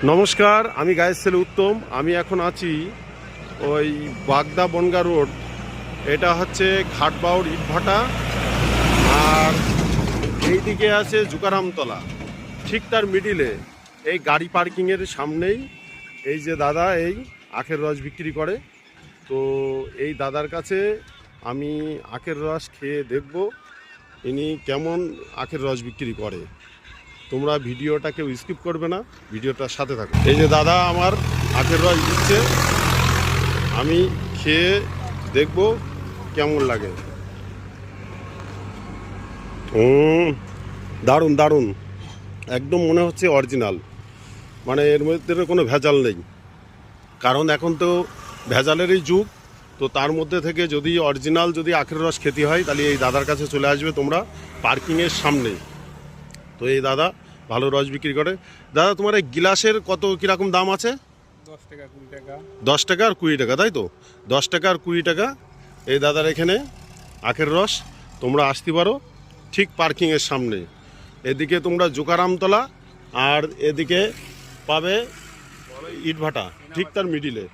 নমস্কার, আমি গায়ের ছেলে উত্তম। আমি এখন আছি ওই বাগদা বনগা রোড। এটা হচ্ছে ঘাটবাউর ইটভাটা, আর এইদিকে আছে জুকারামতলা। ঠিক তার মিডিলে এই গাড়ি পার্কিংয়ের সামনেই এই যে দাদা এই আখের রস বিক্রি করে। তো এই দাদার কাছে আমি আখের রস খেয়ে দেখব ইনি কেমন আখের রস বিক্রি করে। তোমরা ভিডিওটা কেউ স্কিপ করবে না, ভিডিওটার সাথে থাকো। এই যে দাদা আমার আখের রস দিচ্ছে, আমি খেয়ে দেখব কেমন লাগে। দারুণ দারুণ, একদম মনে হচ্ছে অরিজিনাল, মানে এর মধ্যে কোনো ভেজাল নেই। কারণ এখন তো ভেজালেরই যুগ। তো তার মধ্যে থেকে যদি অরিজিনাল যদি আখের রস খেতে হয় তাহলে এই দাদার কাছে চলে আসবে তোমরা, পার্কিংয়ের সামনে। তো এই দাদা ভালো রস বিক্রি করে। দাদা তোমার এই গিলাসের কত কীরকম দাম আছে? 10 টাকা 20 টাকা। 10 টাকা আর 20 টাকা, তাই তো? 10 টাকা আর 20 টাকা এই দাদার এখানে আখের রস। তোমরা আসতে পারো ঠিক পার্কিংয়ের সামনে। এদিকে তোমরা জুকারামতলা আর এদিকে পাবে ইটভাটা, ঠিক তার মিডিলে।